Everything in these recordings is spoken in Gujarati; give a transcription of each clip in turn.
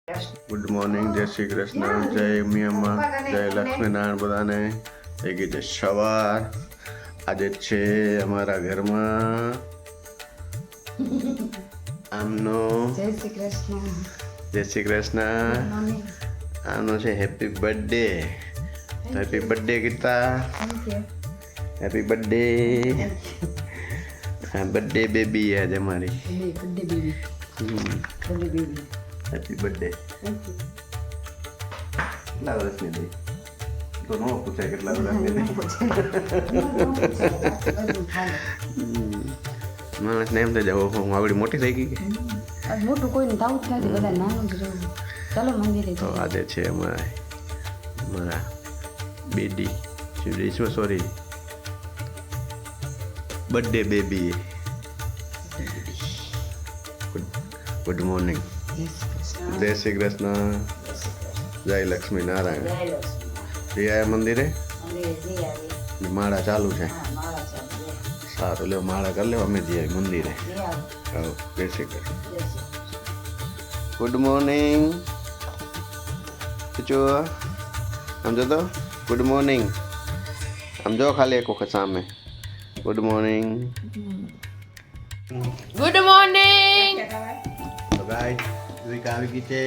ગુડ મોર્નિંગ, જય શ્રી કૃષ્ણ, જય મિયામાં, જય લક્ષ્મીનારાયણ બધાને. થઈ ગઈ છે સવાર. આજે છે અમારા ઘરમાં આમનો જય શ્રી કૃષ્ણ. જય શ્રી કૃષ્ણ. આનો છે happy birthday. Happy birthday Geeta. Happy birthday. હા, બર્થડે બેબી આજે અમારી. Birthday baby. Birthday baby. Happy birthday. કેટલા વર્ષની થઈ? તો ન પૂછાય કેટલા વર્ષની થઈ. માણસને એમ થઈ જાય હું આવડી મોટી થઈ ગઈ. મોટું કોઈને તાવું જ નથી, બધા નાનું જ રહેવું. ચાલો મંદિરે તો આજે છે અમારા બેડી sorry birthday baby. Good morning. જય શ્રી કૃષ્ણ, જય લક્ષ્મી નારાયણ. જયા મંદિરે માળા ચાલુ છે. સારું, લ્યો માળા કરી લ્યો. અમે જઈએ મંદિરે. જય શ્રી કૃષ્ણ. Good morning. જો આમ જો તો ગુડ મોર્નિંગ. આમ જો ખાલી એક વખત સામે. Good morning. Good morning. તો ગાઈસ વિકા આવી ગઈ છે.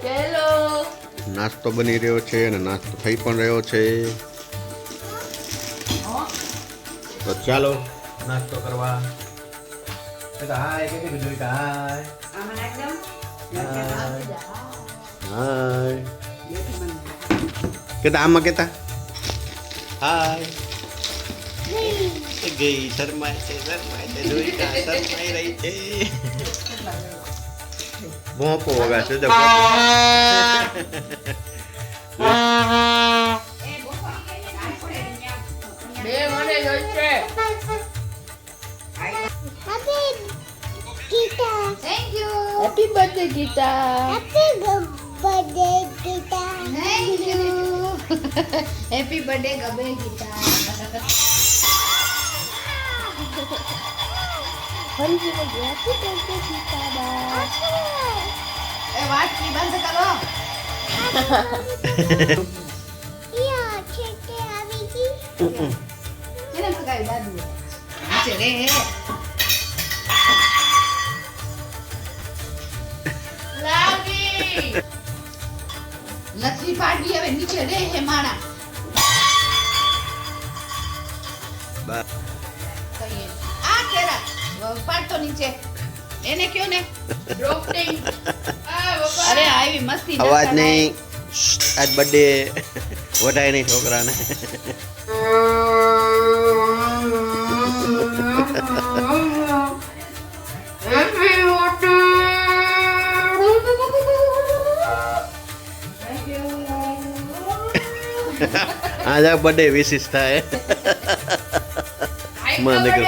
હેલો. નાસ્તો બની રહ્યો છે અને નાસ્તો થઈ પણ રહ્યો છે. તો ચાલો નાસ્તો કરવા. હાય કે બીજું હાય હાય કેતા આમાં કેતા હાય ગઈ શરમાય છે જોઈતા શરમાઈ રહી છે. ભોંપો વગાડશે જો બે મને જોઈશે. Thank you. Happy birthday Gita. Thank you. Happy birthday ગબે ગીતા. એ વાત ની બંધ કરો. કેને પકાવી દાદુ નીચે રે. લાવી નથી પાડી હવે નીચે રે હે માણા. કહીએ આ કેરા પાડતો નીચે એને કયો ને ડ્રોફટિંગ. અરે આવી મસ્તી ના અવાજ કરાય. નહીં. આજ બર્થડે વધાય નહીં છોકરાને. આજે બર્થડે વિશિષ થાય. માં નીકળ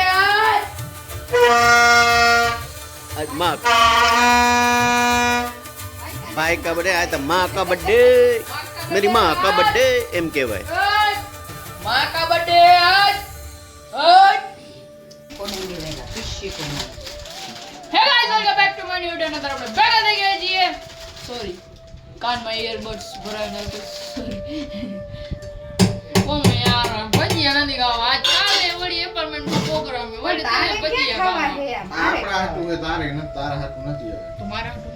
आज माँ भाई का बर्थडे आज तो माँ का बर्थडे मेरी माँ का बर्थडे एम के भाई माँ का बर्थडे आज आज કોને દેવેલા ખુશી કોને. Hey guys welcome back to my new video. नंतर આપણે ભેગા થઈ ગયા છીએ. સોરી કાનમાં ઇયરબડ્સ ભરાઈ નાખ્યો. કોમ યાર ભજીયા નથી ખાવા. આજ કાલે વળી એપાર્ટમેન્ટમાં પ્રોગ્રામ છે. વળી તારે તને ક્યાં ભજીયા ખાવા ખાવા. છે મારે આપણા હાટું હોય તારે ન તારા હાટું નથી આવે. તમારા હાટું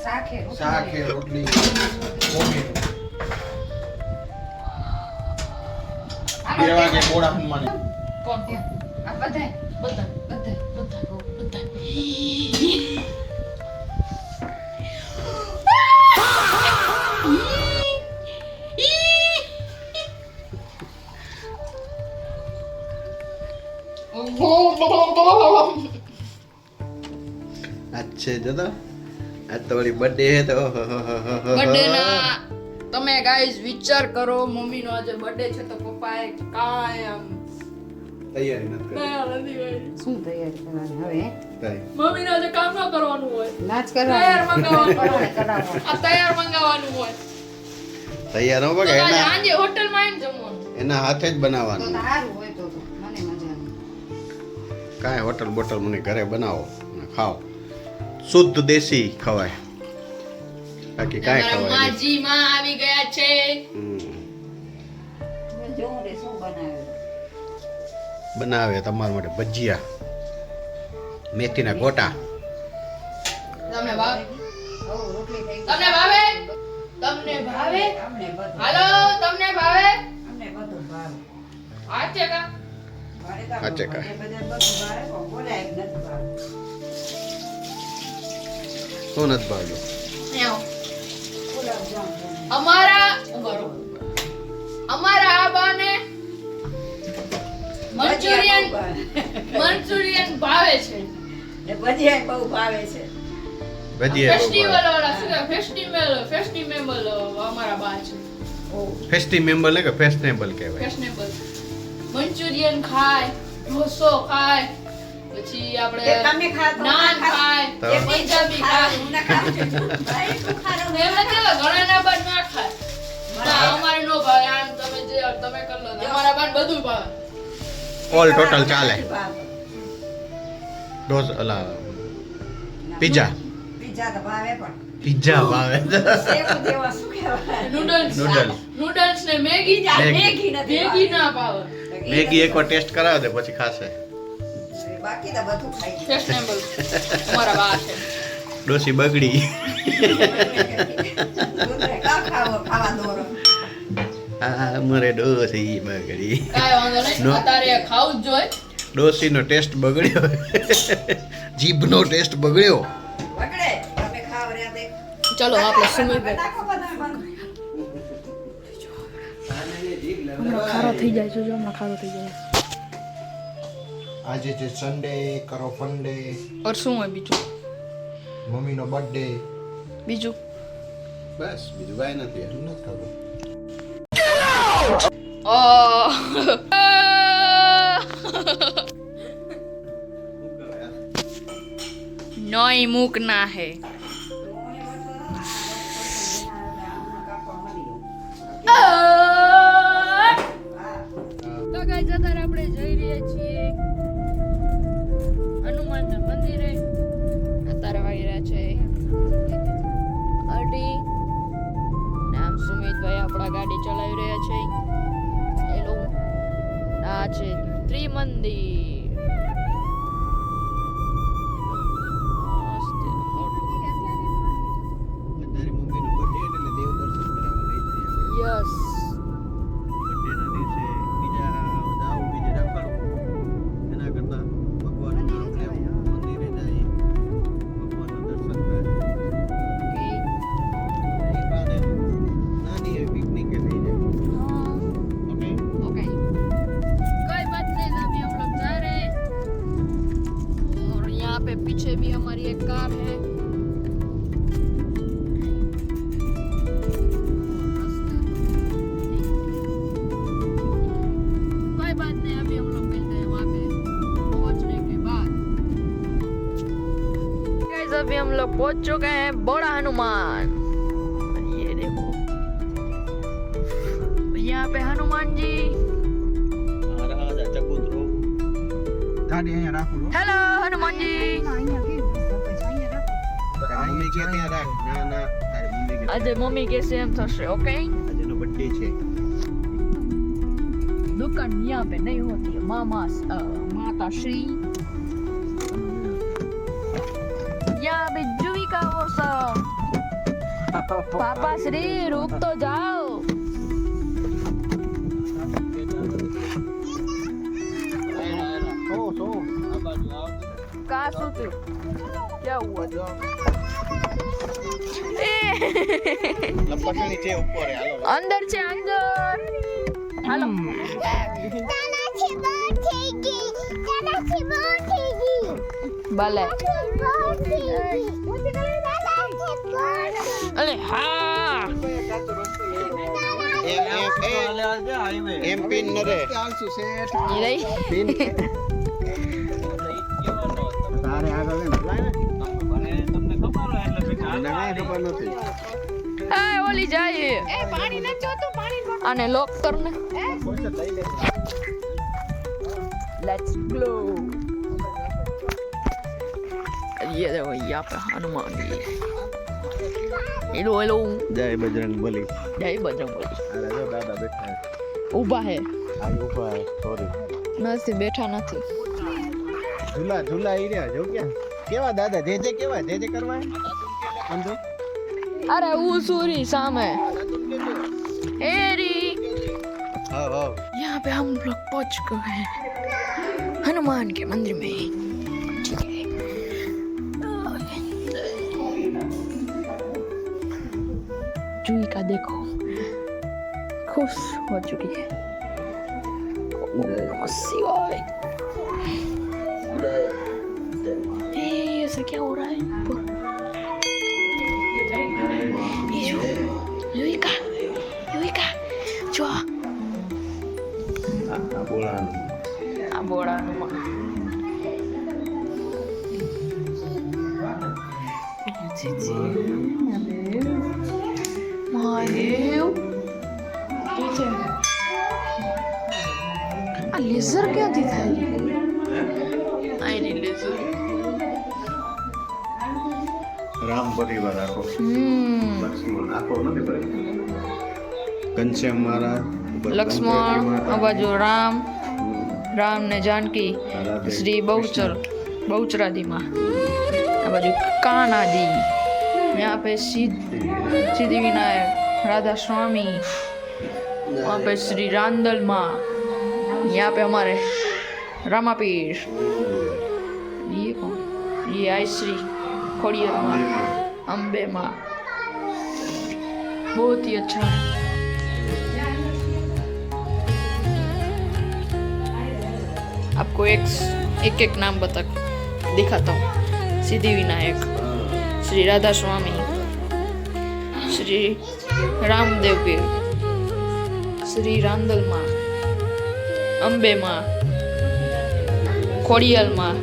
શાખે શાક હે રોટલી કોબી બે વાગે મોડા હનુમાન કોણ આ બધાય બધા બધાય બધા अच्छे जो तो आज तो बड़ी बर्थडे है तो બર્થડે ના તમે ગાઈસ વિચાર કરો. મમ્મીનો આજે બર્થડે છે તો પપ્પાએ કાંઈ આમ તૈયારી નથી કરી. તૈયાર નથી કરી. શું તૈયારી કરવાની હવે કઈ મમ્મીને આજે કામ ન કરવાનું હોય. નાચ તૈયાર કરવાની મંગાવવાનું. આ તૈયાર મંગાવવાનું હોય. તૈયાર હો તો બગા આજે એના સાંજે હોટલમાં આવીને જમવાનું. એના હાથે જ તો બનાવવાનું. સારું હોય તો મને મજા આવે. કાંઈ હોટલ બોટલ મને ઘરે બનાવો અને ખાઓ. શુદ્ધ દેશી ખવાય. બાકી કાંઈ અમારા ખવાય નહીં. માજી માં આવી ગયા છે. જોઉં રે શું બનાવ્યું. બનાવે તમારા માટે ભજીયા, મેથીના ગોટા. તમને ભાવે? હો, રોટલી થઈ ગઈ. તમને ભાવે? તમને ભાવે? અમને બધું હાલો, તમને ભાવે? અમને બધું ભાવે. આ છે કા? મારે કાં સાચે કાં. બધે બધે બધું ભાવે, પણ બોલાય એમ નથી ભાવે. શું નથી ભાવતું? ન્યાઓ. ગુલાબજામ બને. અમારા ઉભારો. અમારા આબાને મંચુરિયન મંચુરિયન ભાવે છે. ને ભજીયા બહુ ભાવે છે. ભજીયા બહુ ફેસ્ટિવલ ભાવે. વાળા શું કહેવાય? ફેસ્ટિવલ અમારા બા છે. ફેસ્ટિવેબલ ને કે ફેશનેબલ કહેવાય. ફેશનેબલ મંચુરિયન ખાય, ઢોસો ખાય, પછી તે આપણે તમે ખાતો નાન ખાય, તો? એ પંજાબી ખાય. હું ના ખાઉં છું. ભાઈ, તું ખારો એમ નથી હોતું, ઘણા ના બાદ ના ખાય. ના, અમારે નો ભાવે. આમ તમે જે તમે કર લો. અમારા બાદ બધું ભાવે. ઓલ ટોટલ ચાલે. ભાવે. ડોસ અલા પિઝા પિઝા તો ભાવે પણ પિઝા ભાવે. સેવ જેવા શું કહેવાય? Noodles noodles. નૂડલ્સ ને મેગી મેગી નથી મેગી ના ભાવે. મેગી એકવાર ટેસ્ટ કરાવે દે પછી ખાશે. બાકી તો બધું ખાઈ જાય. ફેશનેબલ અમારા બા છે. ડોસી બગડી. ખાવા દોરો. આ મરે ડોસી બગડી. કાંઈ વાંધો નહીં. No. અત્યારે ખાવું જ જોઈએ. ડોસીનો ટેસ્ટ બગડ્યો. જીભનો ટેસ્ટ બગડ્યો. બગડે તમે ખાવ રહ્યા તે ચલો આપણે સુમિતભાઈ નાખો બનાવવાનું. ખારો થઈ જાય છે. જો હમણાં ખારો થઈ જાય. આજે છે સન્ડે, કરો ફંડે, ઓર શું હોય બીજું? મમ્મીનો બર્થડે. બીજું બસ બીજું કાંઈ નથી. તું નથી ખાવું. નોઈ મૂકના હે. તો ગાઈસ અત્યારે આપણે જઈ રહ્યા છીએ હનુમાનના મંદિરે. અત્યારે વાગી રહ્યા છે 8. નામ સુમિતભાઈ આપણા ગાડી ચલાવી રહ્યા છે. હેલો, આ છે ત્રિમંદિર. મસ્ત મોટું. તારી મમ્મીનો બર્થડે એટલે દેવ દર્શન કરાવવા લઈ જઈએ. યસ. બર્થડેના દિવસે બીજા જાવું બીજે રખડવું એના કરતાં ભગવાનનું નામ લેવું, મંદિરે જાય, ભગવાનના દર્શન થાય. એ બાને નાની એવી પિકનિક થઈ જાય. ઓકે ओके, कोई बात नहीं, अभी हम लोग जा रहे हैं और यहाँ पे पीछे भी हमारी एक कार है. कोई बात नहीं, अभी हम लोग मिलते हैं वहाँ पे पहुँचने के बाद. गाइस अभी हम लोग पहुँच चुके हैं बड़ा हनुमान. ये देखो, यहाँ पे हनुमान जी. રાજા ચબૂતરો. ગાડી અહીંયા રાખું. हेलो हनुमान जी. તારી મમ્મી કે ત્યાં રાખ. ના ના તારી મમ્મી કે આજે મમ્મી કે સેમ થશે. ओके, આજનો બર્થડે છે. दुकान यहाँ पे नहीं होती है. माता श्री यहाँ पे जुविका और सब. पापा श्री रुक तो जाओ. कहाँ सोते हो? क्या हुआ? લપસણી છે ઉપર હાલો. अंदर से अंदर. हेलो. भले. अरे हाँ. એમ પિન ન રે. ये रही. પિન તારે આગળ લે. તમને ખબર નથી. ए ओली जाए. ए पानी न जोतो पानी. आने लॉक करने. Let's go. ये देखो यहाँ पे हनुमान जी. હેલો હેલો જય બજરંગ બલી. જય બજરંગબલી. અરે જો દાદા બેઠા છે. ઊભા હે આ ઊભા છે. સોરી. નથી બેઠા નથી. ઝૂલા ઝૂલા ઈ રહ્યા જો ક્યાં કેવા દાદા જે કેવા જે કરવા અંધો અરે वो सूरी सामने हेरी हाँ हाँ यहाँ पे हम लोग पहुंच गए हैं हनुमान के मंदिर में ठीक है जूही का देखो खुश हो चुकी है ओम नमः शिवाय ऐसा क्या हो रहा है ऊपर ये जो युविका जो बोला આ બોળાનું મહાદેવ આ લેઝર ક્યાંથી થાય આની લેઝર રામ પરિવાર આખો લક્ષ્મણ આખો નથી પરિવાર ઘનશ્યામ મહારાજ લક્ષ્મણ આ બાજુ રામ રામ ને जानकी श्री बहुचरादी माँ आ बाजू कानादी यहाँ पे सिद्धि विनायक राधा स्वामी वहाँ पे श्री रांदल माँ यहाँ पे हमारे रामापीर ये कौन ये आई श्री खोड़ियर माँ अम्बे माँ बहुत ही अच्छा है आपको एक नाम दिखाता हूँ सिद्धि विनायक श्री राधा स्वामी श्री रामदेव पीर श्री रांदल माँ अम्बे माँ खोड़ियाल माँ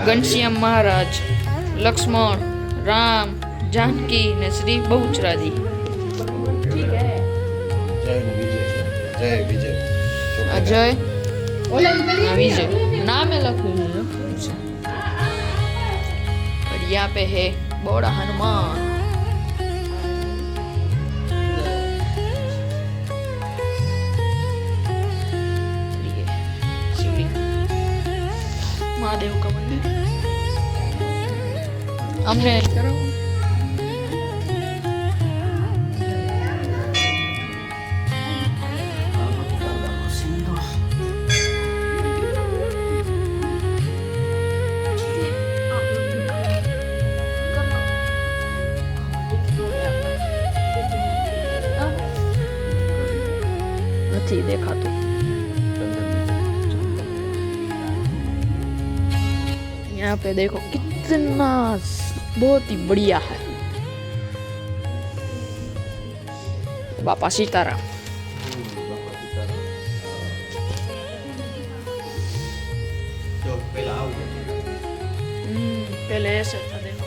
घनश्याम महाराज लक्ष्मण राम जानकी ने श्री बहुचरादी ठीक है जय विजय अजय विजय नाम है लखू और यहाँ पे है बड़ा हनुमान ये शिवलिंग महादेव का मंदिर हमने करा નથી દેખાતું यहाँ पे देखो कितना बहुत ही बढ़िया है बापा सीताराम जो पहला आओ पहले ऐसे था देखो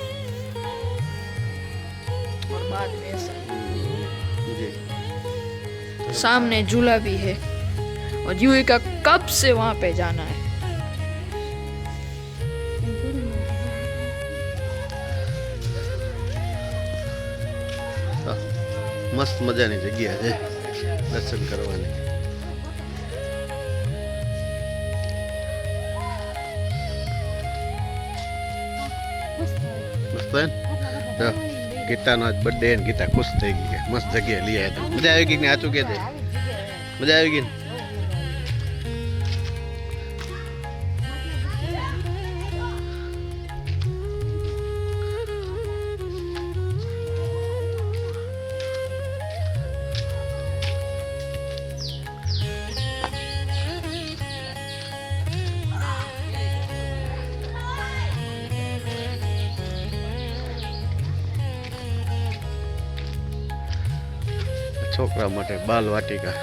और बाद में ऐसा सामने झूला भी है और यूई का कब से वहां पे जाना है મસ્ત મજાની જગ્યા છે દર્શન કરવાની મસ્ત है तो गीता નો બર્થડે ને ગીતા ખુશ થઈ ગઈ મસ્ત જગ્યા લઈ આવ્યા મજા આવી ગઈ ને આચું કે દે મજા આવી ગઈ છોકરા માટે બાલ વાટિકા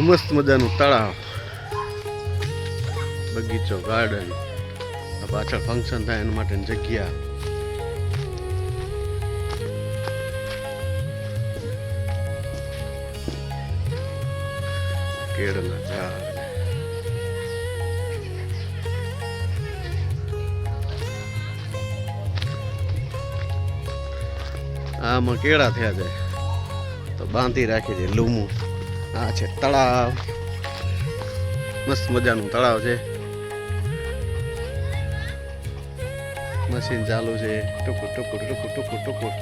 મસ્ત મજાનું તળાવ બગીચો ગાર્ડન પાછળ ફંક્શન થાય એના માટેની જગ્યા કેળના ઝાડ. આમાં કેળા થયા છે તો બાંધી રાખી છે લૂમું. આ છે તળાવ, મસ્ત મજાનું તળાવ છે. મશીન ચાલુ છે, ટુકુર ટુકુર ટુકુર ટુકુર ટુકુર.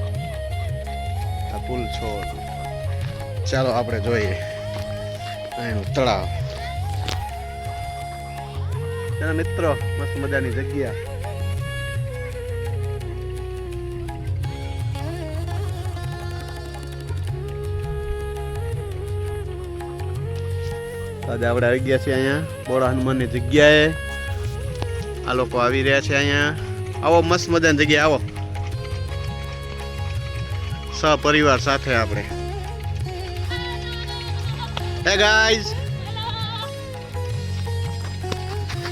આ પુલ છોડ. ચાલો આપણે જોઈએ અહીંનું તળાવ. મિત્રો મસ્ત મજાની જગ્યા. આજે આપણે આવી ગયા છીએ અહીંયા બોડા હનુમાનની જગ્યાએ. આ લોકો આવી રહ્યા છે અહીંયા. આવો મસ્ત મજાની જગ્યાએ આવો, સહપરિવાર સાથે આપણે. હે ગાઈઝ,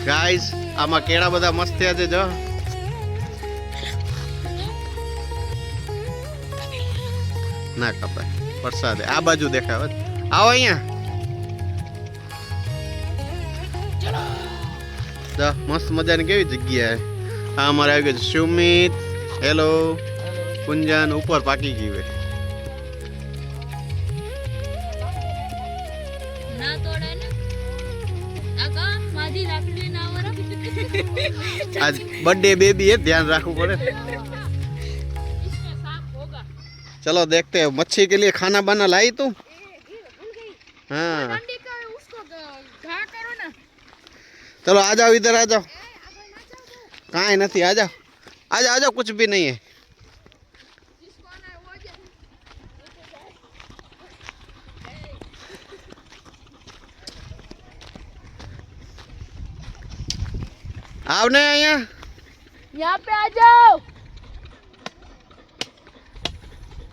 ગાઈઝ આમાં કેળા બધા મસ્ત થયા છે. જો ના કપાય, વરસાદ આ બાજુ દેખાય. આવો અહીંયા. મસ્ત મજાની કેવી જગ્યા. આ અમારે આવી ગયું સુમિત. હેલો કુંજન. ઉપર પાકી ગઈ હોય. आज बर्थडे बेबी है, ध्यान रखना पड़े. चलो देखते हैं. मच्छी के लिए खाना बना लाई तू? हाँ चलो आ जाओ, इधर आ जाओ. कहाँ नहीं, आ जाओ आ जाओ आ जाओ. कुछ भी नहीं है. આવને અહીંયા. यहाँ पे आ जाओ.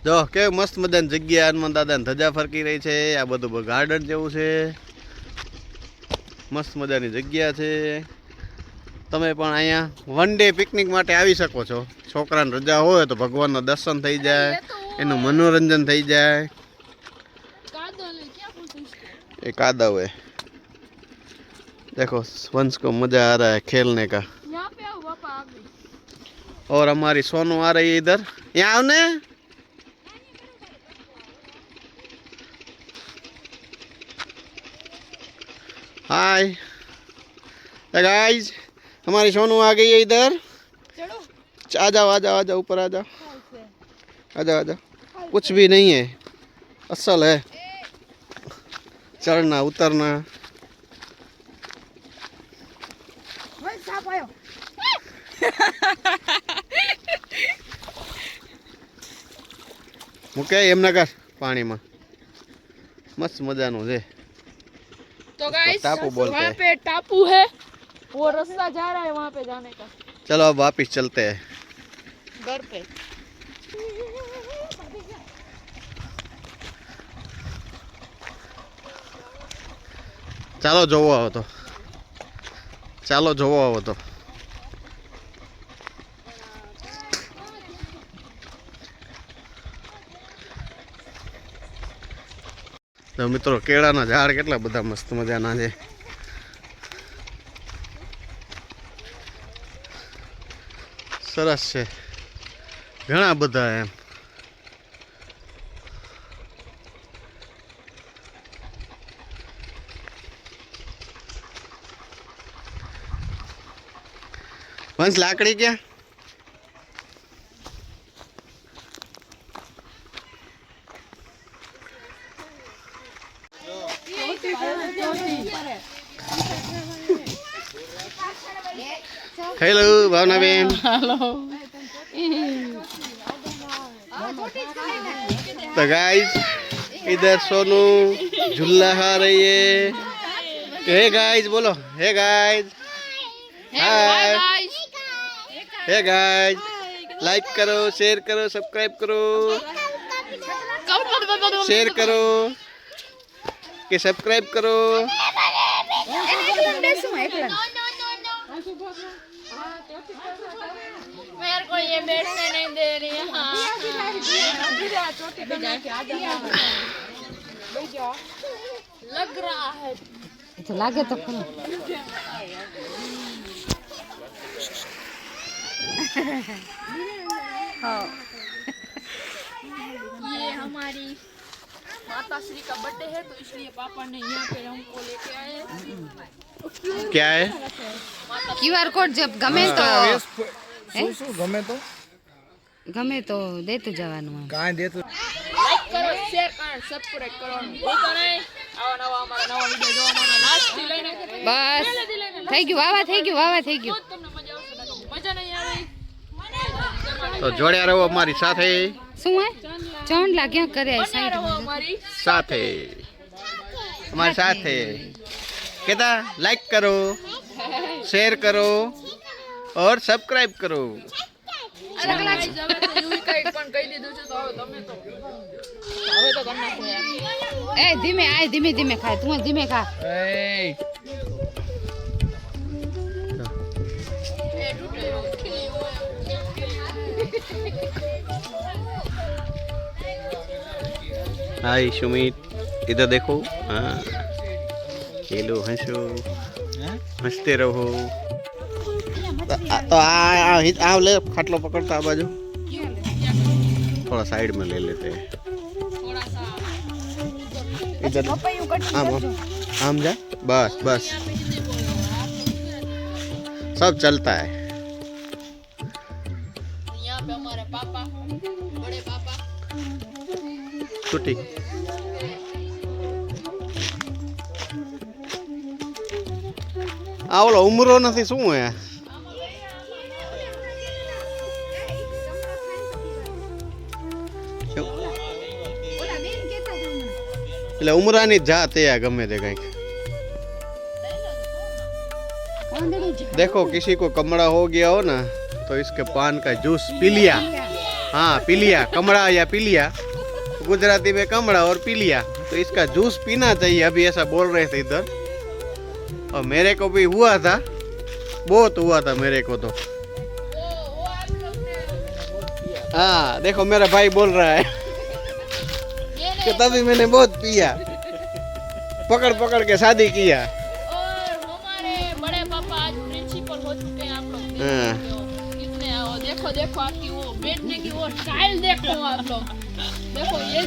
જો કે મસ્ત મજાની જગ્યા. હનુમાન દાદાની ધજા ફરકી રહી છે. આ બધું ગાર્ડન જેવું છે. મસ્ત મજાની જગ્યા છે. તમે પણ અહીંયા વન ડે પિકનિક માટે આવી શકો છો. છોકરાને રજા હોય તો ભગવાનના દર્શન થઈ જાય, એનું મનોરંજન થઈ જાય. એ કાદવ है. देखो वंश को मजा आ रहा है खेलने का. यहाँ पे आओ पापा आगे. और हमारी सोनू आ रही है इधर. यहाँ आओ ने. हाय गाइस, हमारी सोनू आ गई है इधर. चलो आ जाओ आ जाओ आ जाओ. ऊपर आ जाओ आ जाओ आ जाओ. कुछ भी नहीं है, असल है चढ़ना उतरना. મૂકે એમ ના કર પાણીમાં. મસ્ત મજાનું છે. तो गाइस टापू बोलते वहाँ हैं. पे टापू है, वो रास्ता जा रहा है वहाँ पे जाने का. चलो अब वापिस चलते हैं घर पे. ચાલો જોવો આવો તો. ચાલો જોવો આવો તો. તો મિત્રો કેળાના ઝાડ કેટલા બધા મસ્ત મજાના છે. સરસ છે, ઘણા બધા એમ. વંશ લાકડી ક્યાં? हेलो भावना बेन. हेलो. तो गाइस इधर सोनू झूला खा रही है. हे गाइस बोलो. Hey guys. Hi hey guys. Like करो, शेयर करो, सब्सक्राइब करो, शेयर करो कि सब्सक्राइब करो. मेरे को ये बैठने नहीं दे रही है. हाँ. लग रहा है तो लागे तो खरा ये हमारी माता श्री का बर्थडे है तो इसलिए पापा ने यहाँ पे हमको लेके आए हैं। क्या है क्यूआर कोड जब गमे तो देતું જવાનું કાંઈ દેતું લાઈક કરો શેર કરો સબસ્ક્રાઇબ કરવાનું ભૂલતા નહીં આવા નવા અમારા નવા વિડિયો જોવાના લાસ્ટ થી લઈને બસ પહેલેથી લઈને થઈ ગયું વાવા થઈ ગયું તો જ તમને મજા આવશે નકર મજા નહીં આવે તો જોડ્યા રહો અમારી સાથે શું હે ચોંડલા ક્યાં કરે બન્યા સાઈડ રહો અમારી સાથે हमारे साथ है कहता लाइक करो शेयर करो और सब्सक्राइब करो અરે ગાઈસ હવે તો યુવી કઈ પણ કહી દીધું છે તો હવે તમે તો હવે તો કરી નાખો યાર એ ધીમે આય ધીમે ધીમે ખાય તું ધીમે ખા એ તૂટે ખીલી હોય हाय सुमित इधर देखो हाँ खेलो हंसो हंसते रहो तो आ ले खाटलो पकड़ता आ बाजू थोड़ा साइड में ले लेते हैं થોડા સા इधर आम आम जा बस बस सब चलता है यहाँ पे हमारे पापा बड़े पापा छुट्टी આ ઓલો ઉમરો નથી શું હે એટલે ઉમરાની જ જાત है गमे ते कहीं देखो किसी को कमड़ा हो गया हो ना तो इसके पान का जूस पी लिया हाँ पी लिया कमड़ा या पी लिया गुजराती में कमड़ा और पी लिया तो इसका जूस पीना चाहिए अभी ऐसा बोल रहे थे इधर और मेरे को भी हुआ था बहुत हुआ था मेरे को तो हाँ देखो मेरा भाई बोल रहा है कि तभी मैंने बहुत पिया पकड़ पकड़ के शादी किया और हमारे बड़े पापा आज प्रिंसिपल हो चुके हैं आप लोग देख हाँ। सकते हो। कितने देखो देखो आपकी वो बैठने की वो स्टाइल देखो आप लोग देखो ये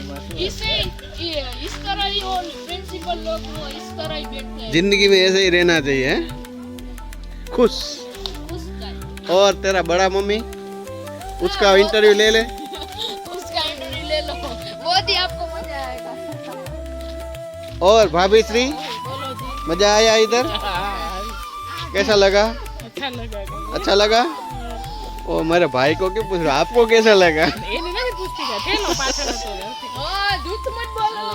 इस तरह ही वो प्रिंसिपल लोग वो इस तरह ही बैठते हैं जिंदगी में ऐसे ही रहना चाहिए हैं? खुश उस टाइम और तेरा बड़ा मम्मी उसका इंटरव्यू ले ले उसका इंटरव्यू ले लो बहुत ही आपको मजा आएगा और भाभी श्री बोलो जी मजा आया इधर कैसा लगा अच्छा लगा अच्छा लगा ओ मेरे भाई को क्यों पूछ रहा आपको कैसा लगा ये नहीं पूछती क्या चलो पाछળ હતો हां झूठ मत बोलो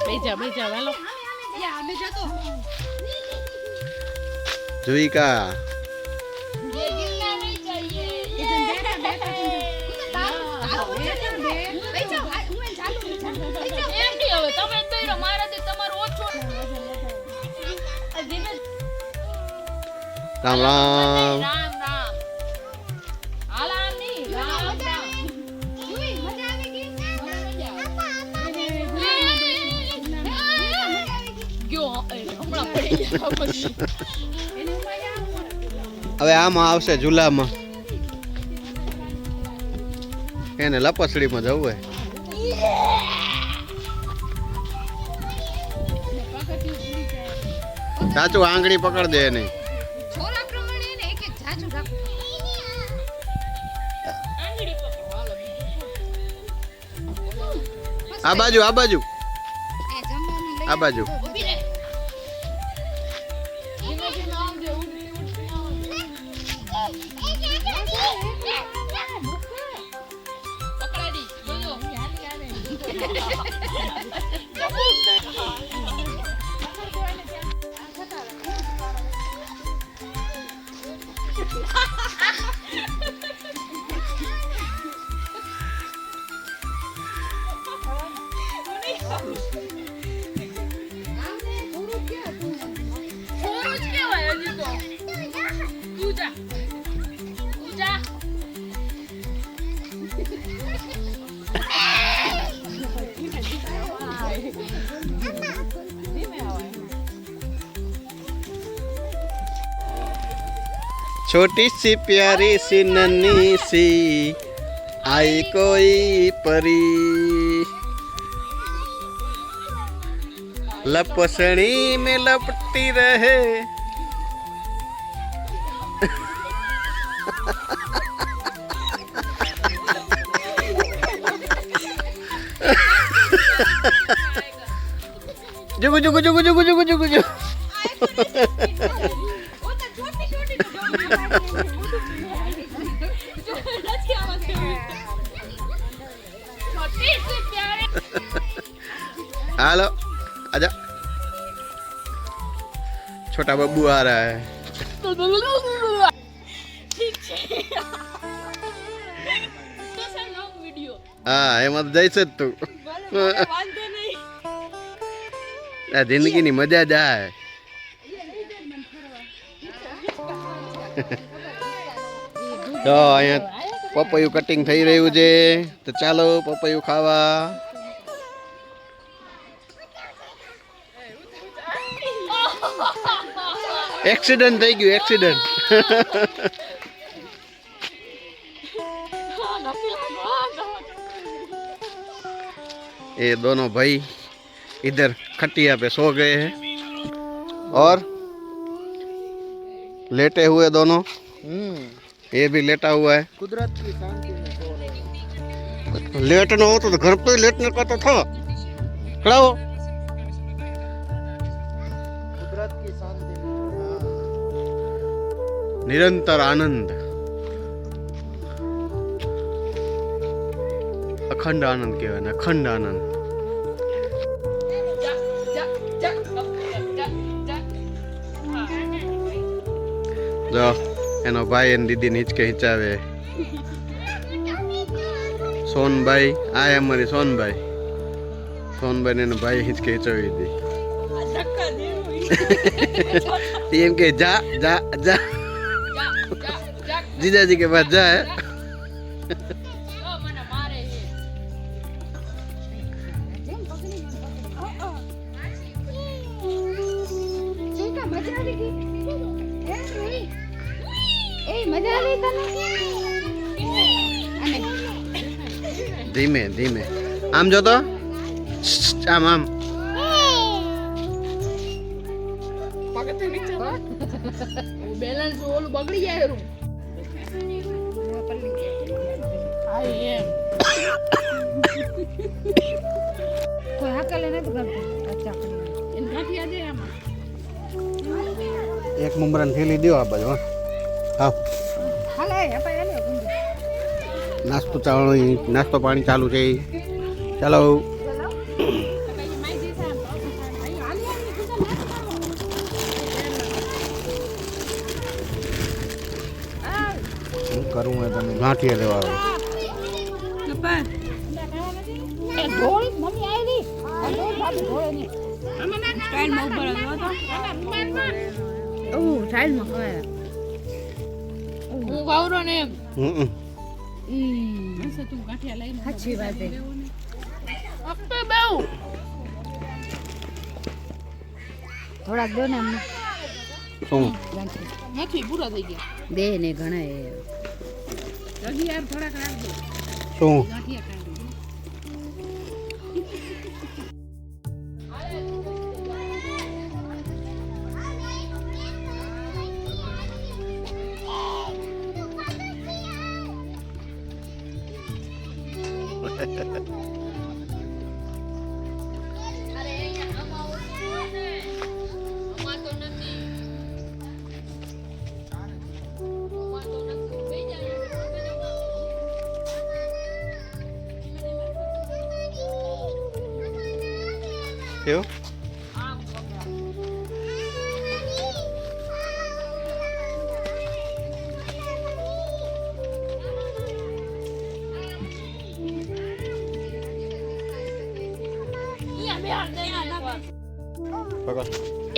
बेजा हेलो या हमें जा तो जुई का ये गिरना नहीं चाहिए એમ નહીં હવે તમે તો મારાથી તમારો ઓછો राम राम રામ રામ આલામ નહીં રામ રામ ગયો હમણાં પડી ગયા પછી હવે આમાં આવશે ઝૂલામાં એને લપસડીમાં જવું હોય સાચું આંગળી પકડ દે એને છોરા પ્રમાણે ને એક એક જાજુ રાખો આંગળી પકડો હાલો આ બાજુ એ જમવાનું લઈ આ બાજુ ઊભી રહે ધીમે ધીમે આવજે ઊભી પકડાડી જોજો થોડું જ કહેવાય હજી તો તું જા छोटी सी प्यारी सी नन्ही सी आई कोई परी लपसणी में लपटी रहे जुगु जुगु जुगु जुगु जुगु जुगु जुगु हेलो आजा छोटा बब्बू आ रहा है हाँ एम जैसे तू जिंदगी ની મજા જાય તો અહીંયા પપૈયું કટિંગ થઈ રહ્યું છે તો ચાલો પપૈયું ખાવા एक्सीडेंट થઈ ગયું एक्सीडेंट ये दोनों भाई इधर खटिया पे सो गए हैं और लेटे हुए दोनों ये भी लेटा हुआ है कुदरत की शांति में सो रहे हैं। लेटना हो तो घर पे लेटने का तो था खड़ा हो कुदरत की शांति में निरंतर आनंद अखंड आनंद कहवाय ने अखंड आनंद जो एनो भाई एन दीदी नीचके हिंचावे सोनभाई आए हमारी सोनभाई सोनभाई ने भाई हिंचके हिंचावी दी एम के जा जा जा जीजा जी के पास जा है धीमे धीमे आम जो तो आम आम બેલેન્સ ઓલું બગડી જાય રૂ આઈ એમ કોઈ હાકલે નથી કરતો અચ્છા એન ગાંઠિયા દે આમાં एक ममरान थैली दियो आ बाजू हाँ હાલે આપણે હાલે नास्तो चावल नास्तो पानी चालू है चलो करूँ मैं तने गांठिया लेवा એ ઢોળ મમ્મી આવેલી આ ઢોળ ભાભી ઢોળે ની સ્ટાઈલ માં ઉપર આવ્યો તો ઓ સાઈડ માં ખવાય હું ગાવરો ને હમ હશે તું ગાંઠિયા લઈને સાચી વાત છે અક્તે બેઉ થોડાક દો ને અમને શું નથી પૂરા થઈ ગયા દે ને ઘણા એ જલ્દી યાર થોડાક રાખજો શું ગાંઠિયા ખાઈ क्यों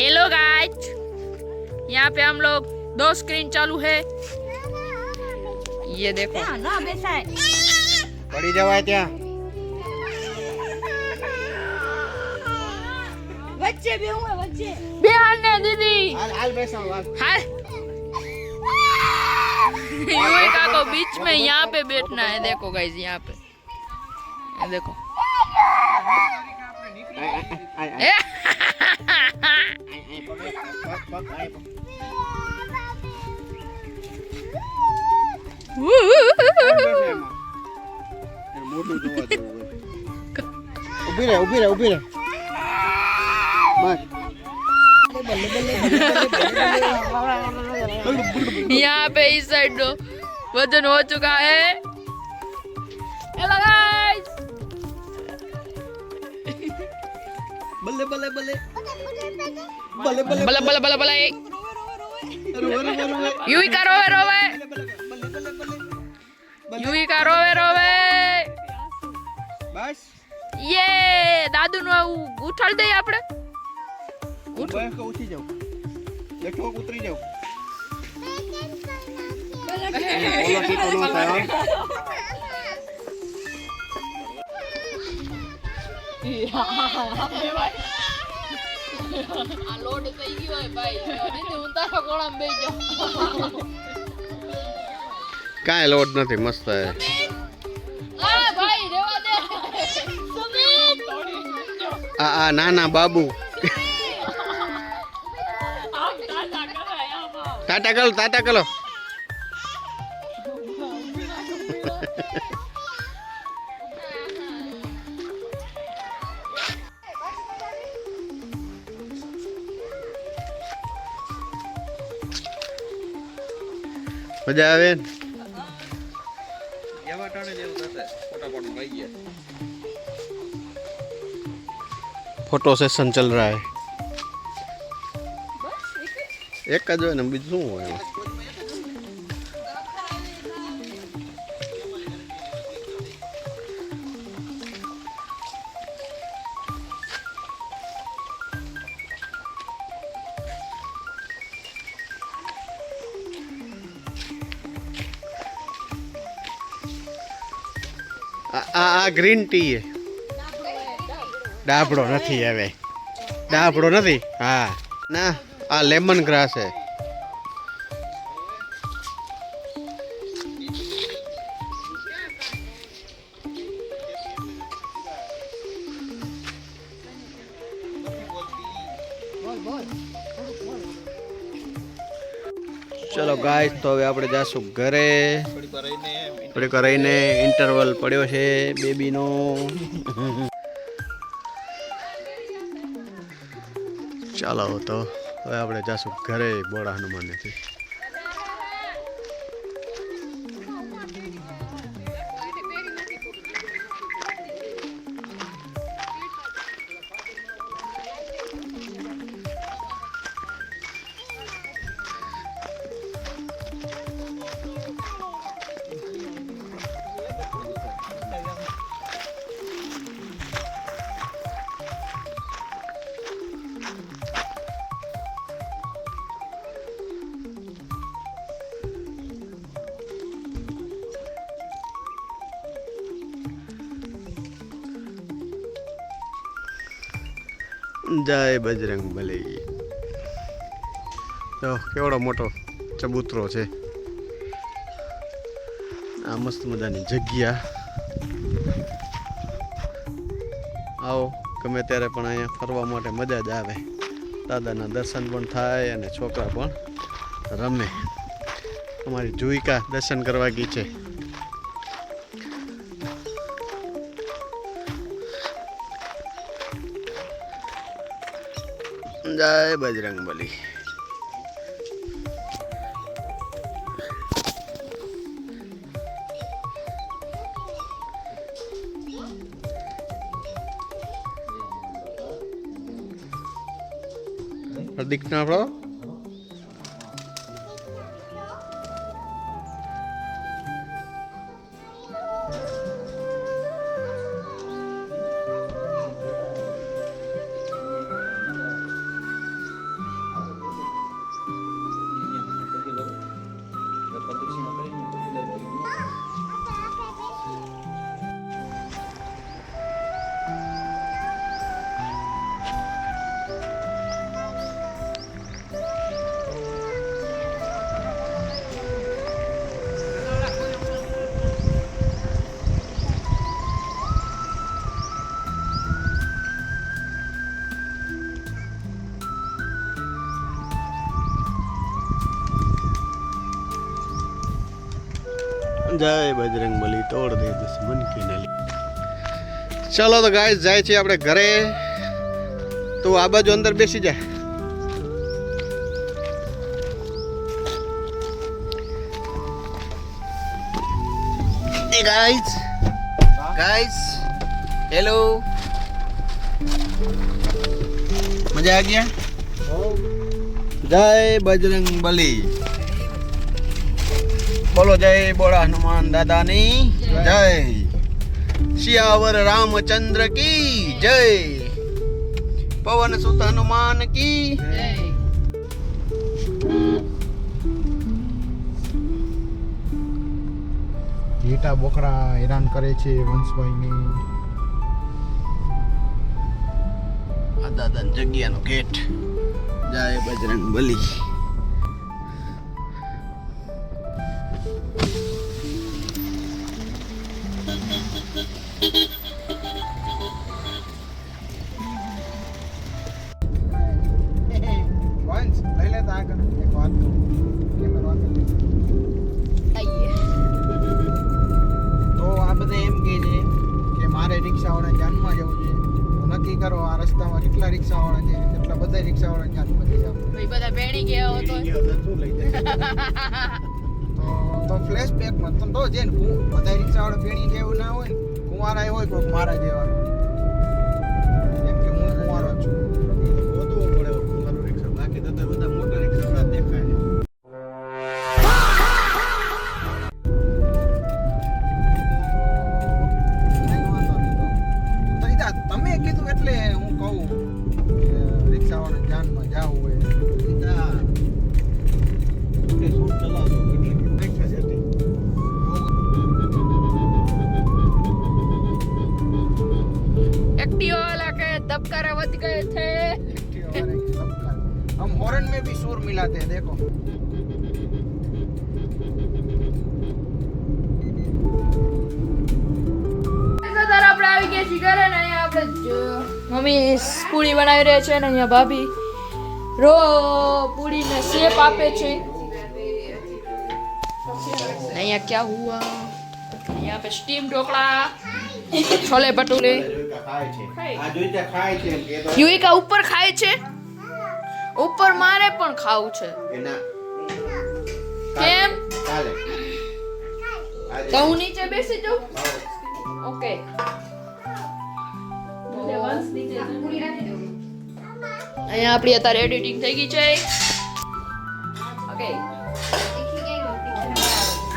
हेलो गाइस यहाँ पे हम लोग 2 स्क्रीन चालू है ये देखो ના બેસાય पड़ी जवाय त्या વચ્ચે બેહું વચ્ચે बिहार ने दीदी हाल हाल बैसा हाल हाय युविका को बीच में यहाँ पे बैठना है। देखो गाइस यहाँ पे, ये देखो। ए! ઊભી રહે બસ यहाँ पे इस साइड वजन हो चुका है। हेलो गाइस, બલ્લે બલ્લે બલ્લે बल्ले बल्ले बल्ले बल्ले। युविका रोवे रोवे, युविका रोवे रोवे। બસ ये दादू નો ઉઠાડી દઈએ આપણે। બસ ઉઠી જાવ બેઠો ઉતરી જાવ ઓલો ટીકો નો થાય આ લોડ થઈ ગયો હે ભાઈ, દીદી હું તારા ગોળામાં બેસી જાઉં। કાંઈ લોડ નથી મસ્ત હે આ ભાઈ રેવા દે સુમિત। આ નાના બાબુ આમ ટાટા કરાય આમાં। ટાટા કરો મજા આવે ને फोटो सेशन चल रहा है एक का जो है ना बीजू શું હોય આ ગ્રીન ટી है ડાબડો નથી હવે ડાબડો નથી હા ના આ લેમન ગ્રાસ है चलो गाइस तो હવે આપણે જાશું ઘરે થોડીક રહીને ઇન્ટરવલ પડ્યો છે બેબીનો ચાલો તો હવે આપણે જાશું ઘરે બોડા હનુમાનેથી જય બજરંગ બલી તો કેવડો મોટો ચબૂતરો છે આ મસ્ત મજાની જગ્યા આવો ગમે ત્યારે પણ અહીંયા ફરવા માટે મજા જ આવે દાદાના દર્શન પણ થાય અને છોકરા પણ રમે અમારી જુવિકા દર્શન કરવા ગઈ છે જય બજરંગ બલી હાર્દિક ના આપણો જય બજરંગ બલી તોડ દે દુશ્મન की नली। चलो तो गाइस જાય છે આપણે ઘરે। તો આ બાજુ અંદર બેસી જા। એ गाइस हेलो मजा आ गया। जय बजरंग बली बोलो। जय बोला हनुमान दादा नी जय। सियावर रामचंद्र की जय। पवन सुत हनुमान की। ઘેટા બોકરા હેરાન કરે છે વંશભાઈને। આ દાદા જગ્યાનો ગેટ। જય બજરંગ બલી। વંશ લઈ લેતા આગળ એક વાત કહું। કેમેરો આગળ લઈ લે। તો આ બધા એમ કહે છે કે મારે રિક્ષાવાળા જાનમાં જવું છે। તો નક્કી કરો આ રસ્તામાં કેટલા રિક્ષાવાળા છે, કેટલા બધા રિક્ષાવાળા જાનમાં જઈ જાવ। ભાઈ બધા ભેણી ગયા હો તો શું લઈ જાય? તો ફ્લેશબેકમાં તો જે ને બધા રિક્ષાવાળા ભેણી જેવું ના હોય ને, કુંવારા હોય કોઈક મારા જેવા, જેમ કે હું કુંવારો છું। ગોતવું પડે મારું રિક્ષા। બાકી તો બધા મોટા રિક્ષા દેખાય છે। તમે કીધું એટલે હું કહું રિક્ષાવાળા જાનમાં જાવું હોય। एक्टिवा वाला के दबकारा वध गए थे। हम हॉर्न में भी शोर मिलाते हैं देखो। આપણે આવી ગયા છીએ ઘરે ને અહીંયા આપણે મમ્મી પૂરી બનાવી રહ્યા છે ને અહીંયા ભાભી રો પૂરી ને શેપ આપે છે। અહીંયા क्या हुआ? यहाँ पे स्टीम ढोकला, छोले भटूरे। યુવિકા ઉપર ખાય છે। ઉપર મારે પણ ખાવું છે। કેમ? તો હું નીચે બેસી જાઉં? ઓકે। અહીંયા આપણી અત્યારે એડિટિંગ થઈ ગઈ છે। ઓકે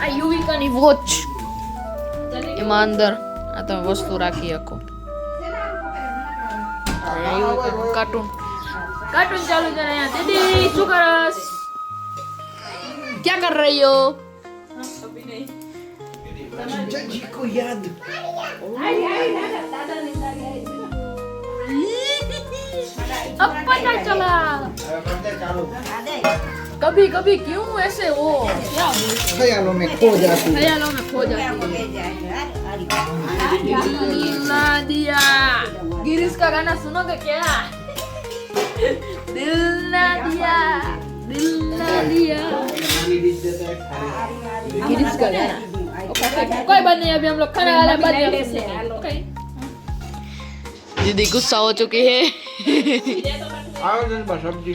આ યુવિકાની વોચ એમાં અંદર આ તમે વસ્તુ રાખી શકો। કાર્ટૂન કાર્ટून चालू कर रहे हैं। दीदी શું કરસ? क्या कर रही हो? अभी नहीं। जी को याद अब पता चला। कभी कभी क्यों ऐसे हो क्या ख्यालों में खो जाती है। ख्यालों में खो जाती है। दिल ना दिया। गिरीश का गाना सुनोगे क्या? दिल ना दिया, दिल ना दिया। गिरीश का गाना। कोई बात नहीं, अभी हम लोग खाने वाले बाद में ओके। दीदी गुस्सा हो चुकी है। आओ जन बस सब्जी